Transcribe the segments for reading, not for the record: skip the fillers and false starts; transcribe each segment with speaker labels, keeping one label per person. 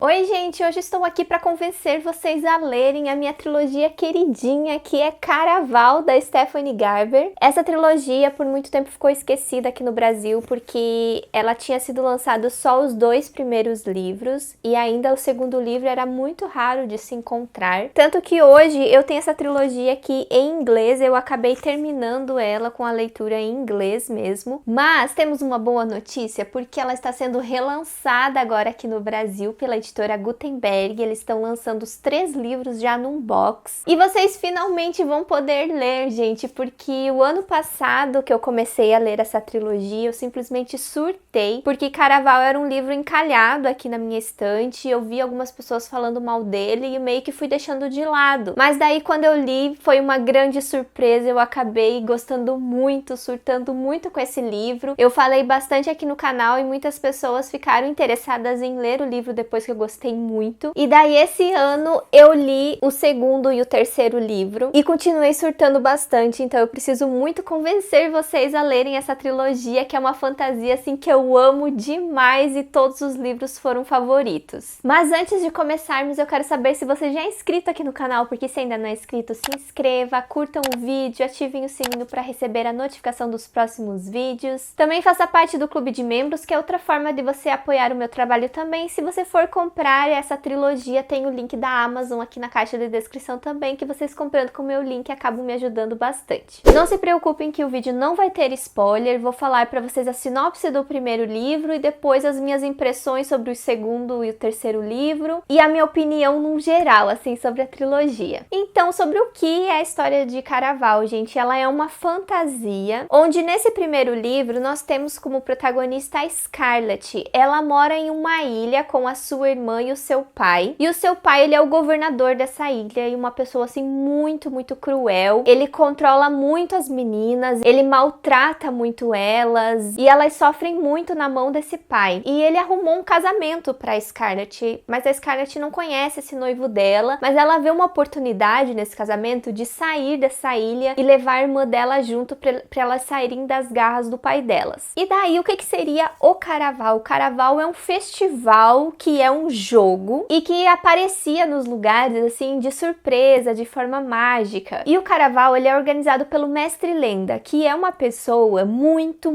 Speaker 1: Oi, gente! Hoje estou aqui para convencer vocês a lerem a minha trilogia queridinha, que é Caraval, da Stephanie Garber. Essa trilogia, por muito tempo, ficou esquecida aqui no Brasil, porque ela tinha sido lançada só os 2 primeiros livros, e ainda o segundo livro era muito raro de se encontrar. Tanto que hoje eu tenho essa trilogia aqui em inglês, eu acabei terminando ela com a leitura em inglês mesmo. Mas temos uma boa notícia, porque ela está sendo relançada agora aqui no Brasil pela editora Gutenberg. Eles estão lançando os 3 livros já num box. E vocês finalmente vão poder ler, gente, porque o ano passado que eu comecei a ler essa trilogia, eu simplesmente surtei, porque Caraval era um livro encalhado aqui na minha estante. Eu vi algumas pessoas falando mal dele e meio que fui deixando de lado. Mas daí quando eu li, foi uma grande surpresa. Eu acabei gostando muito, surtando muito com esse livro. Eu falei bastante aqui no canal e muitas pessoas ficaram interessadas em ler o livro depois que eu gostei muito. E daí esse ano eu li o segundo e o terceiro livro e continuei surtando bastante, então eu preciso muito convencer vocês a lerem essa trilogia, que é uma fantasia assim que eu amo demais e todos os livros foram favoritos. Mas antes de começarmos, eu quero saber se você já é inscrito aqui no canal, porque se ainda não é inscrito, se inscreva, curtam o vídeo, ativem o sininho para receber a notificação dos próximos vídeos. Também faça parte do clube de membros, que é outra forma de você apoiar o meu trabalho também. Se você for comprar essa trilogia, tem o link da Amazon aqui na caixa de descrição também, que vocês comprando com o meu link acabam me ajudando bastante. Não se preocupem que o vídeo não vai ter spoiler, vou falar para vocês a sinopse do primeiro livro e depois as minhas impressões sobre o segundo e o terceiro livro e a minha opinião num geral, assim, sobre a trilogia. Então, sobre o que é a história de Caraval, gente, ela é uma fantasia, onde nesse primeiro livro nós temos como protagonista a Scarlett. Ela mora em uma ilha com a sua irmã e o seu pai. E o seu pai, ele é o governador dessa ilha e uma pessoa assim muito cruel. Ele controla muito as meninas, ele maltrata muito elas e elas sofrem muito na mão desse pai. E ele arrumou um casamento para Scarlett, mas a Scarlett não conhece esse noivo dela, mas ela vê uma oportunidade nesse casamento de sair dessa ilha e levar a irmã dela junto para elas saírem das garras do pai delas. E daí, o que seria o Caraval? O Caraval é um festival que é um jogo e que aparecia nos lugares assim de surpresa, de forma mágica. E o Caraval, ele é organizado pelo Mestre Lenda, que é uma pessoa muito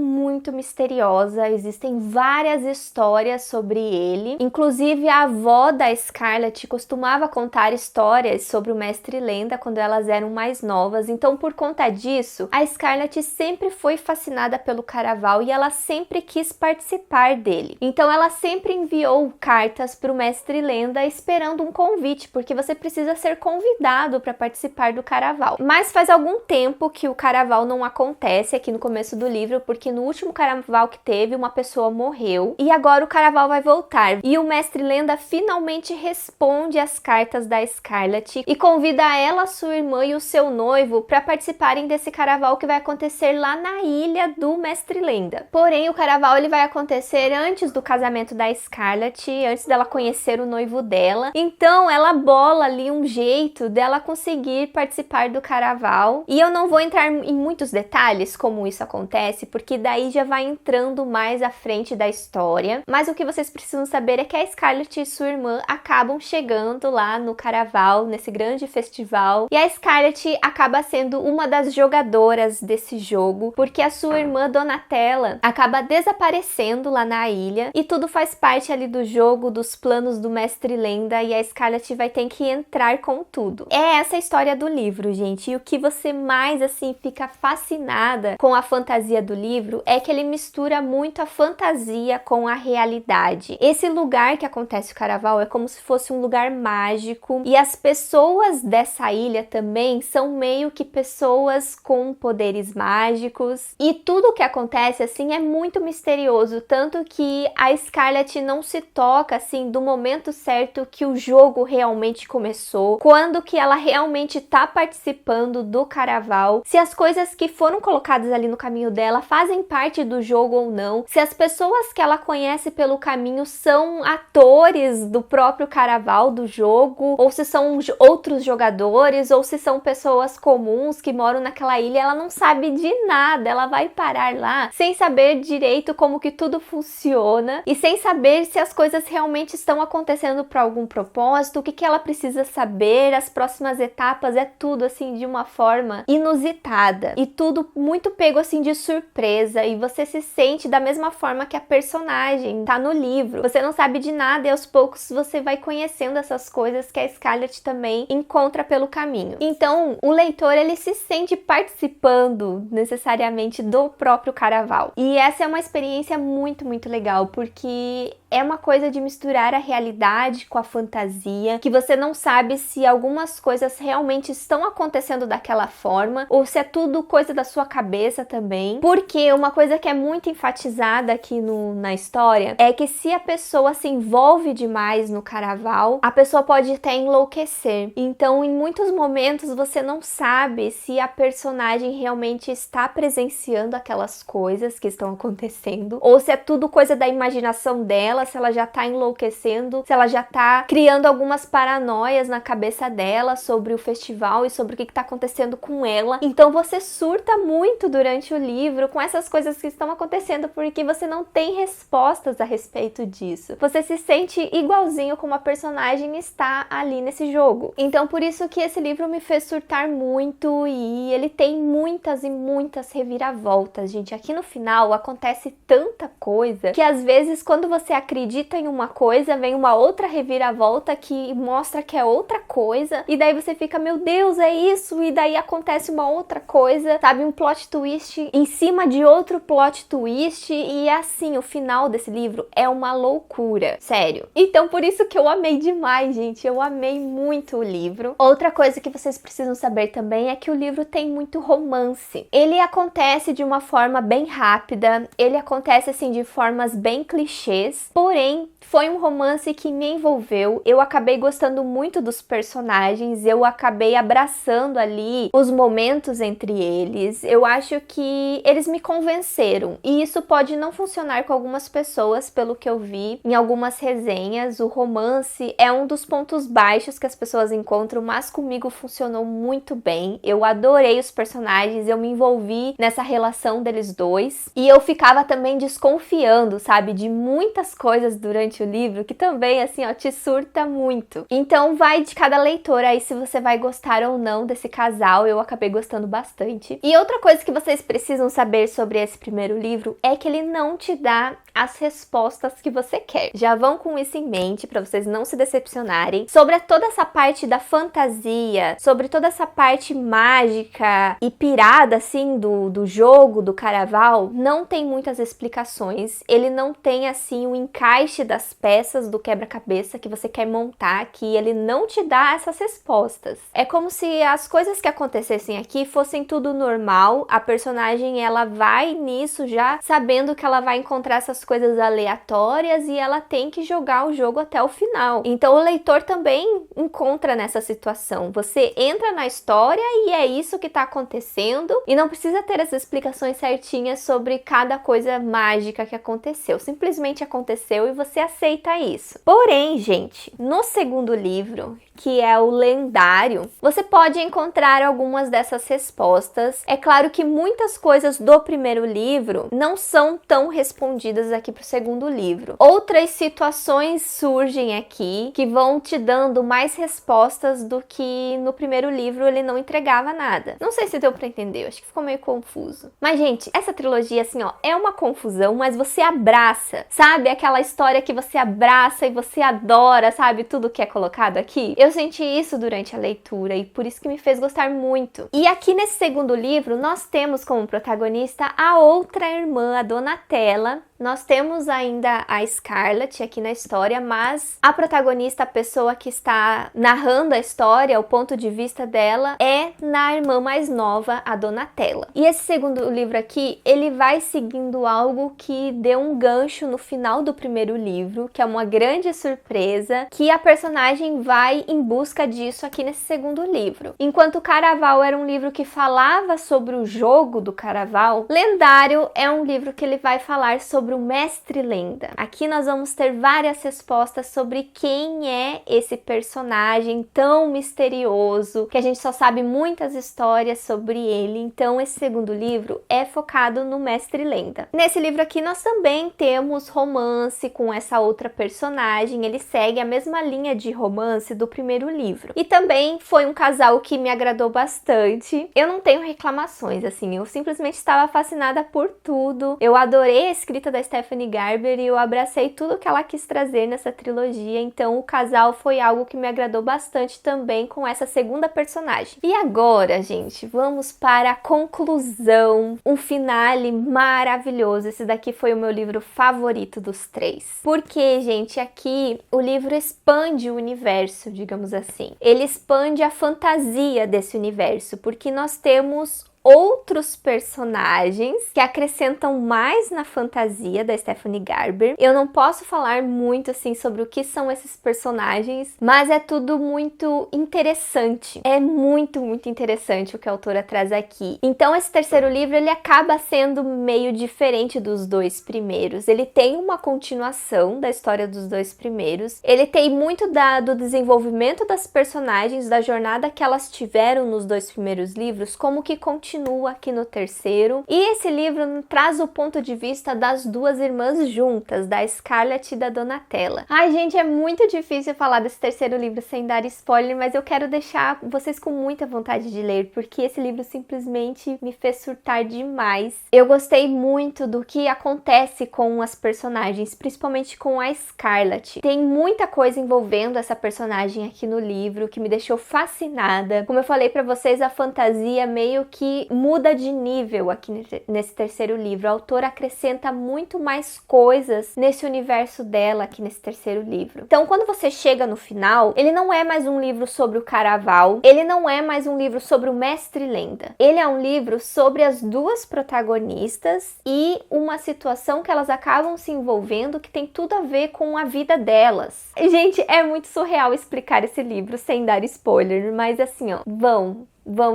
Speaker 1: misteriosa. Existem várias histórias sobre ele. Inclusive a avó da Scarlett costumava contar histórias sobre o Mestre Lenda quando elas eram mais novas. Então, por conta disso, a Scarlett sempre foi fascinada pelo Caraval e ela sempre quis participar dele. Então ela sempre enviou cartas para o Mestre Lenda esperando um convite, porque você precisa ser convidado para participar do Caraval. Mas faz algum tempo que o Caraval não acontece aqui no começo do livro, porque no último Caraval que teve, uma pessoa morreu e agora o Caraval vai voltar. E o Mestre Lenda finalmente responde às cartas da Scarlett e convida ela, sua irmã e o seu noivo para participarem desse Caraval que vai acontecer lá na ilha do Mestre Lenda. Porém, o Caraval ele vai acontecer antes do casamento da Scarlett, antes dela conhecer o noivo dela. Então ela bola ali um jeito dela conseguir participar do Caraval. E eu não vou entrar em muitos detalhes como isso acontece, porque daí já vai entrando mais à frente da história. Mas o que vocês precisam saber é que a Scarlett e sua irmã acabam chegando lá no Caraval, nesse grande festival. E a Scarlett acaba sendo uma das jogadoras desse jogo, porque a sua irmã Donatella acaba desaparecendo lá na ilha e tudo faz parte ali do jogo, dos planos do Mestre Lenda, e a Scarlett vai ter que entrar com tudo. É essa a história do livro, gente, e o que você mais, assim, fica fascinada com a fantasia do livro é que ele mistura muito a fantasia com a realidade. Esse lugar que acontece o Caraval é como se fosse um lugar mágico, e as pessoas dessa ilha também são meio que pessoas com poderes mágicos, e tudo o que acontece, assim, é muito misterioso, tanto que a Scarlett não se toca, assim, do momento certo que o jogo realmente começou, quando que ela realmente tá participando do Caraval, se as coisas que foram colocadas ali no caminho dela fazem parte do jogo ou não, se as pessoas que ela conhece pelo caminho são atores do próprio Caraval, do jogo, ou se são outros jogadores, ou se são pessoas comuns que moram naquela ilha. Ela não sabe de nada, ela vai parar lá sem saber direito como que tudo funciona e sem saber se as coisas realmente realmente estão acontecendo por algum propósito, o que ela precisa saber, as próximas etapas, é tudo assim de uma forma inusitada e tudo muito pego assim de surpresa, e você se sente da mesma forma que a personagem tá no livro. Você não sabe de nada e aos poucos você vai conhecendo essas coisas que a Scarlett também encontra pelo caminho. Então, o leitor, ele se sente participando necessariamente do próprio Caraval. E essa é uma experiência muito, muito legal, porque é uma coisa de misturar a realidade com a fantasia, que você não sabe se algumas coisas realmente estão acontecendo daquela forma, ou se é tudo coisa da sua cabeça também. Porque uma coisa que é muito enfatizada aqui na história é que se a pessoa se envolve demais no Caraval, a pessoa pode até enlouquecer. Então, em muitos momentos, você não sabe se a personagem realmente está presenciando aquelas coisas que estão acontecendo, ou se é tudo coisa da imaginação dela, se ela já tá enlouquecendo, se ela já tá criando algumas paranoias na cabeça dela sobre o festival e sobre o que tá acontecendo com ela. Então você surta muito durante o livro com essas coisas que estão acontecendo, porque você não tem respostas a respeito disso. Você se sente igualzinho como a personagem está ali nesse jogo. Então por isso que esse livro me fez surtar muito, e ele tem muitas e muitas reviravoltas, gente. Aqui no final acontece tanta coisa que às vezes quando você acredita em uma coisa, vem uma outra reviravolta que mostra que é outra coisa, e daí você fica, meu Deus, é isso, e daí acontece uma outra coisa, sabe, um plot twist em cima de outro plot twist, e assim, o final desse livro é uma loucura, sério. Então por isso que eu amei demais, gente, eu amei muito o livro. Outra coisa que vocês precisam saber também é que o livro tem muito romance. Ele acontece de uma forma bem rápida, ele acontece assim de formas bem clichês, porém foi um romance que me envolveu. Eu acabei gostando muito dos personagens, eu acabei abraçando ali os momentos entre eles. Eu acho que eles me convenceram, e isso pode não funcionar com algumas pessoas, pelo que eu vi em algumas resenhas. O romance é um dos pontos baixos que as pessoas encontram, mas comigo funcionou muito bem. Eu adorei os personagens, eu me envolvi nessa relação deles dois, e eu ficava também desconfiando, sabe, de muitas coisas durante o livro, que também, assim, ó, te surta muito. Então vai de cada leitor aí se você vai gostar ou não desse casal. Eu acabei gostando bastante. E outra coisa que vocês precisam saber sobre esse primeiro livro é que ele não te dá as respostas que você quer. Já vão com isso em mente para vocês não se decepcionarem. Sobre toda essa parte da fantasia, sobre toda essa parte mágica e pirada, assim, do jogo, do Caraval, não tem muitas explicações. Ele não tem, assim, o encaixe das peças do quebra-cabeça que você quer montar aqui. Ele não te dá essas respostas. É como se as coisas que acontecessem aqui fossem tudo normal. A personagem, ela vai nisso já sabendo que ela vai encontrar essas coisas aleatórias, e ela tem que jogar o jogo até o final. Então o leitor também encontra nessa situação. Você entra na história e é isso que tá acontecendo, e não precisa ter as explicações certinhas sobre cada coisa mágica que aconteceu. Simplesmente aconteceu e você aceita isso. Porém, gente, no segundo livro, que é o lendário, você pode encontrar algumas dessas respostas. É claro que muitas coisas do primeiro livro não são tão respondidas aqui pro segundo livro. Outras situações surgem aqui que vão te dando mais respostas do que no primeiro livro ele não entregava nada. Não sei se deu pra entender, acho que ficou meio confuso. Mas, gente, essa trilogia, assim, ó, é uma confusão, mas você abraça, sabe? Aquela história que você abraça e você adora, sabe? Tudo que é colocado aqui. Eu senti isso durante a leitura, e por isso que me fez gostar muito. E aqui nesse segundo livro, nós temos como protagonista a outra irmã, a Donatella. Nós temos ainda a Scarlett aqui na história, mas a protagonista, a pessoa que está narrando a história, o ponto de vista dela, é na irmã mais nova, a Donatella. E esse segundo livro aqui, ele vai seguindo algo que deu um gancho no final do primeiro livro, que é uma grande surpresa, que a personagem vai em busca disso aqui nesse segundo livro. Enquanto o Caraval era um livro que falava sobre o jogo do Caraval, Lendário é um livro que ele vai falar sobre sobre o Mestre Lenda. Aqui nós vamos ter várias respostas sobre quem é esse personagem tão misterioso, que a gente só sabe muitas histórias sobre ele. Então esse segundo livro é focado no Mestre Lenda. Nesse livro aqui nós também temos romance com essa outra personagem, ele segue a mesma linha de romance do primeiro livro. E também foi um casal que me agradou bastante. Eu não tenho reclamações, assim, eu simplesmente estava fascinada por tudo. Eu adorei a escrita da Stephanie Garber e eu abracei tudo que ela quis trazer nessa trilogia, então o casal foi algo que me agradou bastante também com essa segunda personagem. E agora, gente, vamos para a conclusão, um finale maravilhoso. Esse daqui foi o meu livro favorito dos três. Porque, gente, aqui o livro expande o universo, digamos assim. Ele expande a fantasia desse universo, porque nós temos outros personagens que acrescentam mais na fantasia da Stephanie Garber. Eu não posso falar muito assim sobre o que são esses personagens, mas é tudo muito interessante. É muito interessante o que a autora traz aqui. Então esse terceiro livro, ele acaba sendo meio diferente dos dois primeiros. Ele tem uma continuação da história dos dois primeiros. Ele tem muito do desenvolvimento das personagens, da jornada que elas tiveram nos dois primeiros livros, como que continua aqui no terceiro. E esse livro traz o ponto de vista das duas irmãs juntas, da Scarlett e da Donatella. Ai, gente, é muito difícil falar desse terceiro livro sem dar spoiler, mas eu quero deixar vocês com muita vontade de ler, porque esse livro simplesmente me fez surtar demais. Eu gostei muito do que acontece com as personagens, principalmente com a Scarlett. Tem muita coisa envolvendo essa personagem aqui no livro que me deixou fascinada. Como eu falei pra vocês, a fantasia meio que muda de nível aqui nesse terceiro livro. A autora acrescenta muito mais coisas nesse universo dela aqui nesse terceiro livro. Então, quando você chega no final, ele não é mais um livro sobre o Caraval, ele não é mais um livro sobre o Mestre Lenda. Ele é um livro sobre as duas protagonistas e uma situação que elas acabam se envolvendo que tem tudo a ver com a vida delas. Gente, é muito surreal explicar esse livro sem dar spoiler, mas assim, ó, vão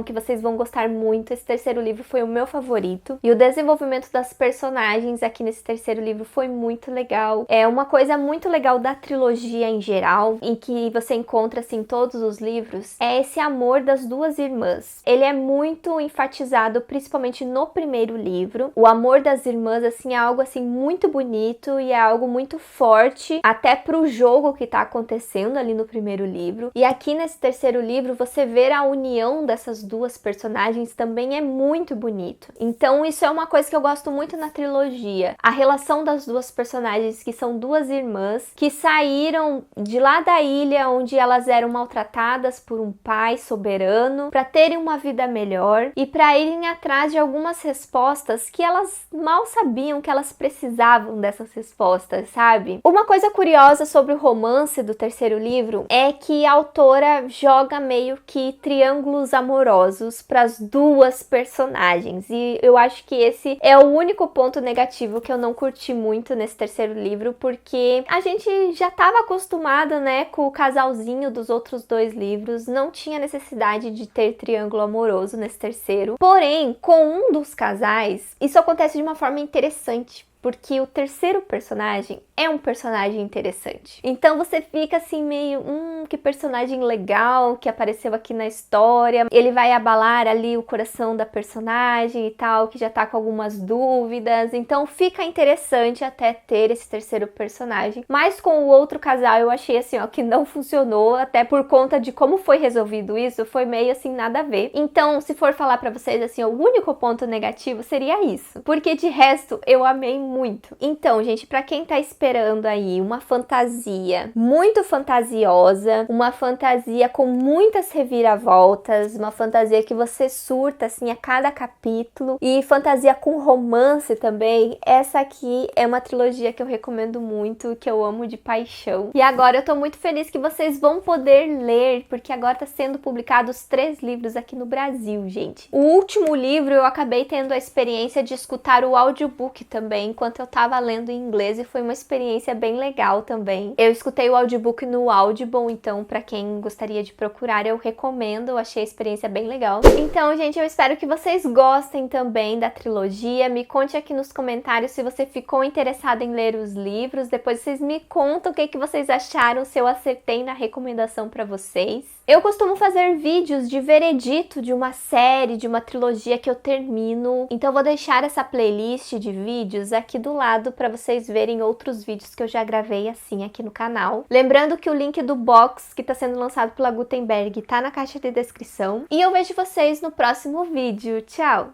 Speaker 1: que vocês vão gostar muito. Esse terceiro livro foi o meu favorito e o desenvolvimento das personagens aqui nesse terceiro livro foi muito legal. É uma coisa muito legal da trilogia em geral, em que você encontra assim todos os livros, é esse amor das duas irmãs. Ele é muito enfatizado principalmente no primeiro livro. O amor das irmãs assim é algo assim muito bonito e é algo muito forte até pro jogo que tá acontecendo ali no primeiro livro. E aqui nesse terceiro livro você vê a união dessas duas personagens também é muito bonito. Então isso é uma coisa que eu gosto muito na trilogia. A relação das duas personagens, que são duas irmãs, que saíram de lá da ilha onde elas eram maltratadas por um pai soberano para terem uma vida melhor e para irem atrás de algumas respostas que elas mal sabiam que elas precisavam dessas respostas, sabe? Uma coisa curiosa sobre o romance do terceiro livro é que a autora joga meio que triângulos amorosos para as duas personagens, e eu acho que esse é o único ponto negativo que eu não curti muito nesse terceiro livro, porque a gente já estava acostumado, né, com o casalzinho dos outros dois livros, não tinha necessidade de ter triângulo amoroso nesse terceiro. Porém, com um dos casais, isso acontece de uma forma interessante, porque o terceiro personagem é um personagem interessante. Então você fica assim meio, que personagem legal que apareceu aqui na história. Ele vai abalar ali o coração da personagem e tal, que já tá com algumas dúvidas. Então fica interessante até ter esse terceiro personagem. Mas com o outro casal eu achei assim, ó, que não funcionou, até por conta de como foi resolvido isso, foi meio assim nada a ver. Então, se for falar pra vocês assim, o único ponto negativo seria isso. Porque de resto eu amei muito. Então, gente, pra quem tá esperando aí uma fantasia muito fantasiosa, uma fantasia com muitas reviravoltas, uma fantasia que você surta assim a cada capítulo, e fantasia com romance também, essa aqui é uma trilogia que eu recomendo muito, que eu amo de paixão. E agora eu tô muito feliz que vocês vão poder ler, porque agora tá sendo publicados 3 livros aqui no Brasil, gente. O último livro eu acabei tendo a experiência de escutar o audiobook também, enquanto eu tava lendo em inglês e foi uma experiência bem legal também. Eu escutei o audiobook no Audible, então pra quem gostaria de procurar, eu recomendo, eu achei a experiência bem legal. Então, gente, eu espero que vocês gostem também da trilogia. Me conte aqui nos comentários se você ficou interessado em ler os livros. Depois vocês me contam o que vocês acharam, se eu acertei na recomendação pra vocês. Eu costumo fazer vídeos de veredito de uma série, de uma trilogia que eu termino. Então eu vou deixar essa playlist de vídeos aqui do lado para vocês verem outros vídeos que eu já gravei assim aqui no canal. Lembrando que o link do box que está sendo lançado pela Gutenberg tá na caixa de descrição. E eu vejo vocês no próximo vídeo. Tchau!